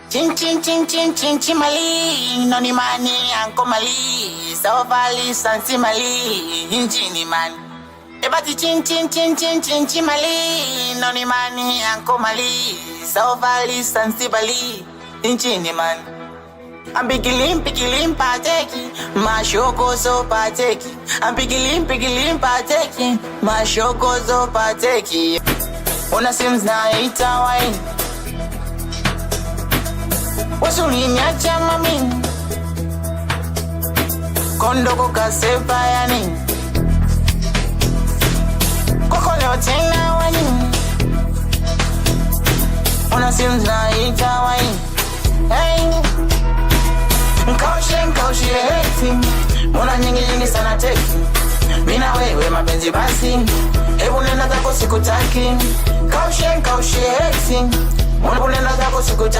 Chin chin chin chin chin chimali, no ni mani anko mali, so vali sansi mali, injini man. Ebati chin chin chin chin chin chimali, no ni mani anko mali, so vali sansi bali, injini man. I'm pigilim pateki, my shoko so pateki. I'm pigilim pateki, my shoko so pateki. Una sims na ita wine. Wasuli niacha mami, kondo koka sepa yani, koko leo tena wani. Una sims na ita wine. Hey, Kaushi heti, muna nyingi sana teki. Mina wewe mapenzi basi, hebu nenda zako sikutaki. Kaushi heti, muna nenda zako sikutaki.